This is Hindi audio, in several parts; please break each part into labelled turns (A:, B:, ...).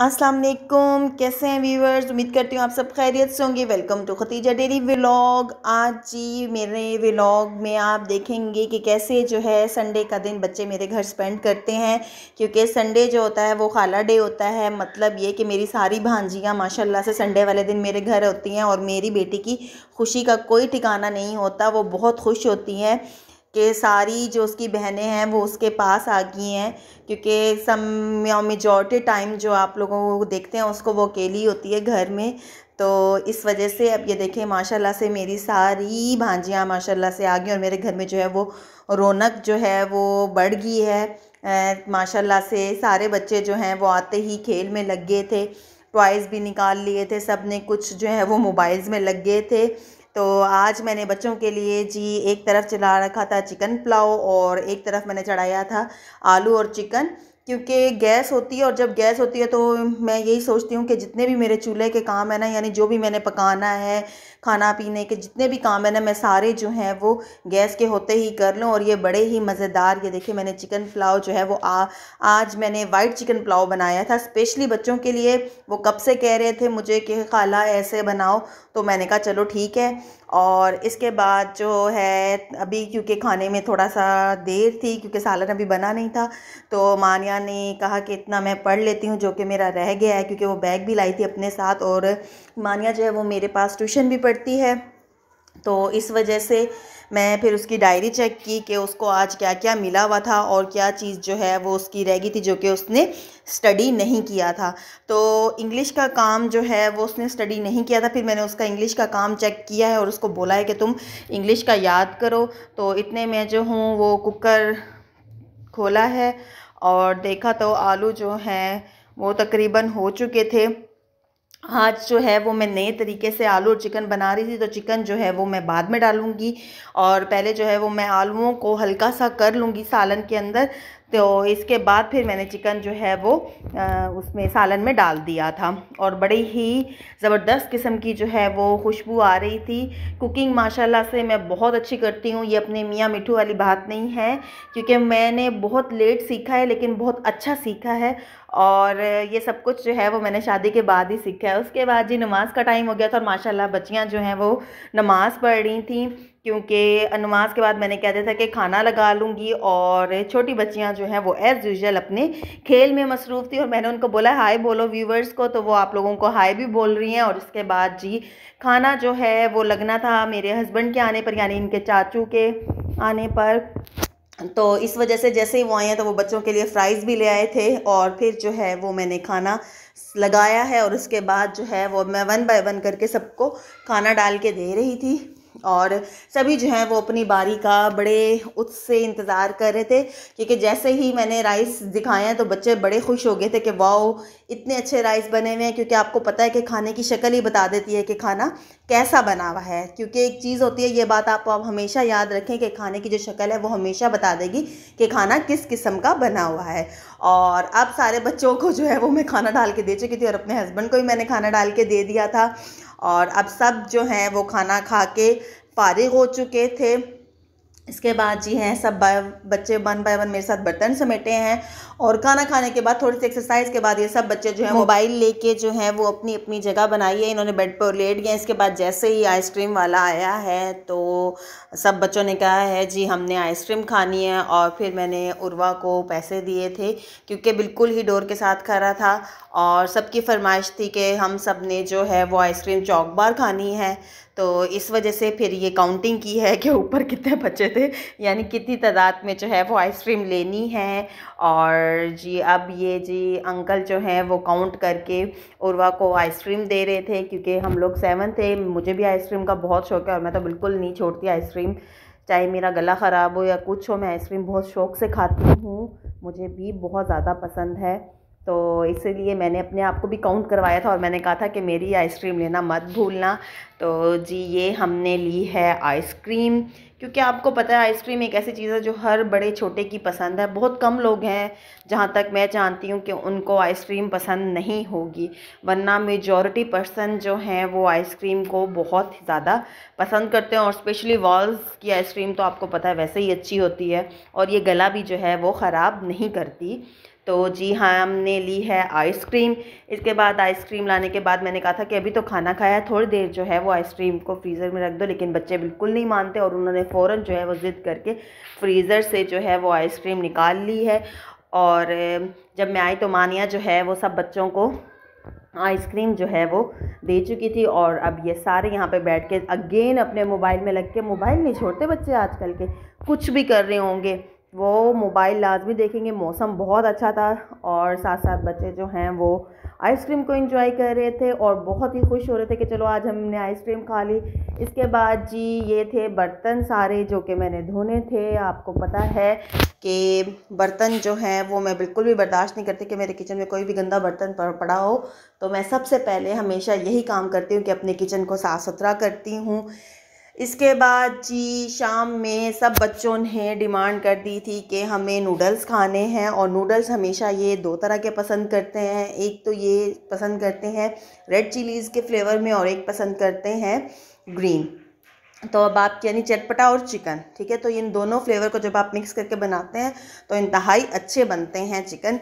A: अस्सलाम वालेकुम, कैसे हैं व्यूवर्स। उम्मीद करती हूँ आप सब खैरियत से होंगे। Welcome to Khatija daily vlog. आज जी मेरे व्लॉग में आप देखेंगे कि कैसे जो है संडे का दिन बच्चे मेरे घर स्पेंड करते हैं, क्योंकि संडे जो होता है वो खाला डे होता है। मतलब ये कि मेरी सारी भांजियाँ माशाल्लाह से संडे वाले दिन मेरे घर होती हैं और मेरी बेटी की खुशी का कोई ठिकाना नहीं होता। वो बहुत खुश होती हैं कि सारी जो उसकी बहनें हैं वो उसके पास आ गई हैं, क्योंकि सम मेजॉरिटी टाइम जो आप लोगों को देखते हैं उसको वो अकेली होती है घर में। तो इस वजह से अब ये देखें माशाल्लाह से मेरी सारी भांजियाँ माशाल्लाह से आ गई और मेरे घर में जो है वो रौनक जो है वो बढ़ गई है। माशाल्लाह से सारे बच्चे जो हैं वो आते ही खेल में लग गए थे, टॉयज़ भी निकाल लिए थे, सब ने कुछ जो है वो मोबाइल्स में लग गए थे। तो आज मैंने बच्चों के लिए जी एक तरफ चला रखा था चिकन पुलाव और एक तरफ मैंने चढ़ाया था आलू और चिकन, क्योंकि गैस होती है और जब गैस होती है तो मैं यही सोचती हूँ कि जितने भी मेरे चूल्हे के काम है ना, यानी जो भी मैंने पकाना है, खाना पीने के जितने भी काम है ना, मैं सारे जो हैं वो गैस के होते ही कर लूँ। और ये बड़े ही मज़ेदार, ये देखिए मैंने चिकन पुलाव जो है वो आज मैंने वाइट चिकन पुलाव बनाया था स्पेशली बच्चों के लिए। वो कब से कह रहे थे मुझे कि खाला ऐसे बनाओ, तो मैंने कहा चलो ठीक है। और इसके बाद जो है अभी क्योंकि खाने में थोड़ा सा देर थी, क्योंकि सालन अभी बना नहीं था, तो मानिया ने कहा कि इतना मैं पढ़ लेती हूँ जो कि मेरा रह गया है, क्योंकि वो बैग भी लाई थी अपने साथ। और मानिया जो है वो मेरे पास ट्यूशन भी पढ़ती है, तो इस वजह से मैं फिर उसकी डायरी चेक की कि उसको आज क्या क्या मिला हुआ था और क्या चीज़ जो है वो उसकी रह गई थी जो कि उसने स्टडी नहीं किया था। तो इंग्लिश का काम जो है वो उसने स्टडी नहीं किया था। फिर मैंने उसका इंग्लिश का काम चेक किया है और उसको बोला है कि तुम इंग्लिश का याद करो। तो इतने में जो हूँ वो कुकर खोला है और देखा तो आलू जो हैं वो तकरीबन हो चुके थे। आज जो है वो मैं नए तरीके से आलू और चिकन बना रही थी, तो चिकन जो है वो मैं बाद में डालूँगी और पहले जो है वो मैं आलूओं को हल्का सा कर लूँगी सालन के अंदर। तो इसके बाद फिर मैंने चिकन जो है वो उसमें सालन में डाल दिया था और बड़ी ही ज़बरदस्त किस्म की जो है वो खुशबू आ रही थी। कुकिंग माशाल्लाह से मैं बहुत अच्छी करती हूँ, ये अपने मियाँ मिठू वाली बात नहीं है, क्योंकि मैंने बहुत लेट सीखा है लेकिन बहुत अच्छा सीखा है। और ये सब कुछ जो है वो मैंने शादी के बाद ही सीखा है। उसके बाद जी नमाज़ का टाइम हो गया था और माशाल्लाह बच्चियां जो हैं वो नमाज़ पढ़ रही थी, क्योंकि नमाज के बाद मैंने कह दिया था कि खाना लगा लूँगी। और छोटी बच्चियां जो हैं वो एज़ यूजुअल अपने खेल में मसरूफ़ थी और मैंने उनको बोला हाय बोलो व्यूवर्स को, तो वो आप लोगों को हाय भी बोल रही हैं। और उसके बाद जी खाना जो है वो लगना था मेरे हस्बैंड के आने पर, यानी इनके चाचू के आने पर। तो इस वजह से जैसे ही वो आए हैं तो वो बच्चों के लिए फ़्राइज़ भी ले आए थे और फिर जो है वो मैंने खाना लगाया है। और उसके बाद जो है वो मैं 1 बाय 1 करके सबको खाना डाल के दे रही थी और सभी जो हैं वो अपनी बारी का बड़े उत्साह से इंतज़ार कर रहे थे, क्योंकि जैसे ही मैंने राइस दिखाए हैं तो बच्चे बड़े खुश हो गए थे कि वाओ इतने अच्छे राइस बने हुए हैं। क्योंकि आपको पता है कि खाने की शक्ल ही बता देती है कि खाना कैसा बना हुआ है, क्योंकि एक चीज़ होती है, ये बात आप हमेशा याद रखें कि खाने की जो शक्ल है वो हमेशा बता देगी कि खाना किस किस्म का बना हुआ है। और अब सारे बच्चों को जो है वो मैं खाना डाल के दे चुकी थी और अपने हस्बैंड को भी मैंने खाना डाल के दे दिया था। और अब सब जो हैं वो खाना खा के फारिग हो चुके थे। इसके बाद जी हैं सब बच्चे 1 बाय 1 मेरे साथ बर्तन समेटे हैं और खाना खाने के बाद थोड़ी सी एक्सरसाइज के बाद ये सब बच्चे जो हैं मोबाइल लेके जो हैं वो अपनी अपनी जगह बनाई है, इन्होंने बेड पर लेट गए। इसके बाद जैसे ही आइसक्रीम वाला आया है तो सब बच्चों ने कहा है जी हमने आइसक्रीम खानी है। और फिर मैंने उर्वा को पैसे दिए थे, क्योंकि बिल्कुल ही डोर के साथ खड़ा था और सबकी फरमाइश थी कि हम सब ने जो है वो आइसक्रीम चॉक बार खानी है। तो इस वजह से फिर ये काउंटिंग की है कि ऊपर कितने बच्चे थे, यानी कितनी तादाद में जो है वो आइसक्रीम लेनी है। और जी अब ये जी अंकल जो हैं वो काउंट करके उर्वा को आइसक्रीम दे रहे थे, क्योंकि हम लोग 7 थे। मुझे भी आइसक्रीम का बहुत शौक़ है और मैं तो बिल्कुल नहीं छोड़ती आइसक्रीम, चाहे मेरा गला ख़राब हो या कुछ हो, मैं आइसक्रीम बहुत शौक़ से खाती हूँ, मुझे भी बहुत ज़्यादा पसंद है। तो इसीलिए मैंने अपने आप को भी काउंट करवाया था और मैंने कहा था कि मेरी आइसक्रीम लेना मत भूलना। तो जी ये हमने ली है आइसक्रीम, क्योंकि आपको पता है आइसक्रीम एक ऐसी चीज़ है जो हर बड़े छोटे की पसंद है। बहुत कम लोग हैं जहाँ तक मैं जानती हूँ कि उनको आइसक्रीम पसंद नहीं होगी, वरना मेजॉरिटी पर्सन जो हैं वो आइसक्रीम को बहुत ज़्यादा पसंद करते हैं। और स्पेशली वॉल्स की आइसक्रीम तो आपको पता है वैसे ही अच्छी होती है और ये गला भी जो है वो ख़राब नहीं करती। तो जी हाँ, हमने ली है आइसक्रीम। इसके बाद आइसक्रीम लाने के बाद मैंने कहा था कि अभी तो खाना खाया है, थोड़ी देर जो है वो आइसक्रीम को फ्रीज़र में रख दो, लेकिन बच्चे बिल्कुल नहीं मानते और उन्होंने फ़ौरन जो है वो ज़िद करके फ्रीज़र से जो है वो आइसक्रीम निकाल ली है। और जब मैं आई तो मानिया जो है वो सब बच्चों को आइसक्रीम जो है वो दे चुकी थी। और अब ये सारे यहाँ पे बैठ के अगेन अपने मोबाइल में लग के, मोबाइल नहीं छोड़ते बच्चे आजकल के, कुछ भी कर रहे होंगे वो मोबाइल लाजमी देखेंगे। मौसम बहुत अच्छा था और साथ साथ बच्चे जो हैं वो आइसक्रीम को एंजॉय कर रहे थे और बहुत ही खुश हो रहे थे कि चलो आज हमने आइसक्रीम खा ली। इसके बाद जी ये थे बर्तन सारे जो कि मैंने धोने थे। आपको पता है कि बर्तन जो हैं वो मैं बिल्कुल भी बर्दाश्त नहीं करती कि मेरे किचन में कोई भी गंदा बर्तन पड़ा हो। तो मैं सबसे पहले हमेशा यही काम करती हूँ कि अपने किचन को साफ़ सुथरा करती हूँ। इसके बाद जी शाम में सब बच्चों ने डिमांड कर दी थी कि हमें नूडल्स खाने हैं। और नूडल्स हमेशा ये दो तरह के पसंद करते हैं, एक तो ये पसंद करते हैं रेड चिलीज़ के फ्लेवर में और एक पसंद करते हैं ग्रीन। तो अब आप यानी चटपटा और चिकन, ठीक है, तो इन दोनों फ्लेवर को जब आप मिक्स करके बनाते हैं तो इंतहाई अच्छे बनते हैं चिकन।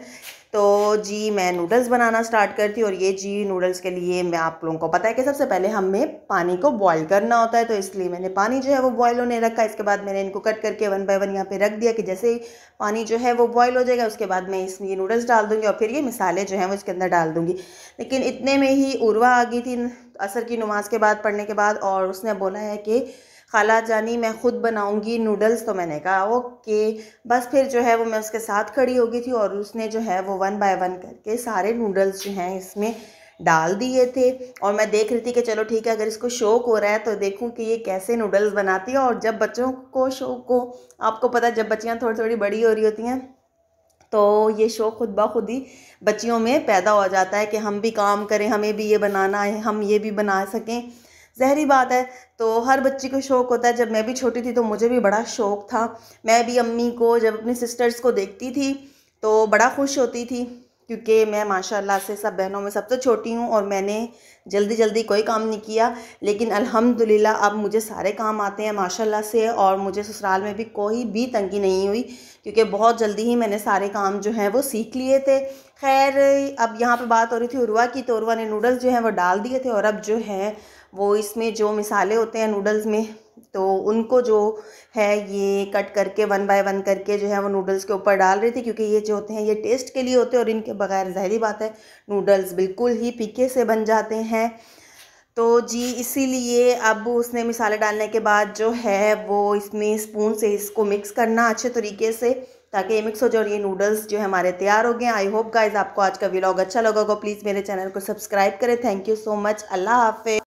A: तो जी मैं नूडल्स बनाना स्टार्ट करती हूँ। और ये जी नूडल्स के लिए मैं, आप लोगों को पता है कि सबसे पहले हमें पानी को बॉईल करना होता है, तो इसलिए मैंने पानी जो है वो बॉईल होने रखा। इसके बाद मैंने इनको कट करके 1 बाय 1 यहाँ पे रख दिया कि जैसे ही पानी जो है वो बॉईल हो जाएगा उसके बाद मैं इसमें ये नूडल्स डाल दूँगी और फिर ये मसाले जो हैं वो इसके अंदर डाल दूँगी। लेकिन इतने में ही उर्वा आ गई थी असर की नमाज़ के बाद, पढ़ने के बाद, और उसने बोला है कि खाला जानी मैं ख़ुद बनाऊंगी नूडल्स। तो मैंने कहा ओके। बस फिर जो है वो मैं उसके साथ खड़ी हो गई थी और उसने जो है वो 1 बाय 1 करके सारे नूडल्स जो हैं इसमें डाल दिए थे। और मैं देख रही थी कि चलो ठीक है, अगर इसको शौक़ हो रहा है तो देखूं कि ये कैसे नूडल्स बनाती है। और जब बच्चों को शौक़ हो, आपको पता है जब बच्चियाँ थोड़ी थोड़ी बड़ी हो रही होती हैं तो ये शौक़ खुद ब खुद ही बच्चियों में पैदा हो जाता है कि हम भी काम करें, हमें भी ये बनाना है, हम ये भी बना सकें। ज़हरी बात है, तो हर बच्ची को शौक़ होता है। जब मैं भी छोटी थी तो मुझे भी बड़ा शौक़ था। मैं भी अम्मी को, जब अपनी सिस्टर्स को देखती थी तो बड़ा खुश होती थी, क्योंकि मैं माशाल्लाह से सब बहनों में सबसे छोटी हूँ और मैंने जल्दी जल्दी कोई काम नहीं किया। लेकिन अल्हम्दुलिल्लाह अब मुझे सारे काम आते हैं माशाल्लाह से, और मुझे ससुराल में भी कोई भी तंगी नहीं हुई क्योंकि बहुत जल्दी ही मैंने सारे काम जो हैं वो सीख लिए थे। खैर अब यहाँ पे बात हो रही थी उर्वा की, तो उर्वा ने नूडल्स जो हैं वो डाल दिए थे और अब जो है वो इसमें जो मिसाले होते हैं नूडल्स में, तो उनको जो है ये कट करके 1 बाय 1 करके जो है वो नूडल्स के ऊपर डाल रही थी, क्योंकि ये जो होते हैं ये टेस्ट के लिए होते हैं और इनके बगैर ज़ाहिरी बात है नूडल्स बिल्कुल ही फीके से बन जाते हैं। तो जी इसीलिए अब उसने मिसाले डालने के बाद जो है वो इसमें स्पून से इसको मिक्स करना अच्छे तरीके से, ताकि ये मिक्स हो जाए और ये नूडल्स जो है हमारे तैयार हो गए। आई होप गाइज़ आपको आज का व्लॉग अच्छा लगा होगा। प्लीज़ मेरे चैनल को सब्सक्राइब करें। Thank you so much. अल्लाह हाफ़िज़।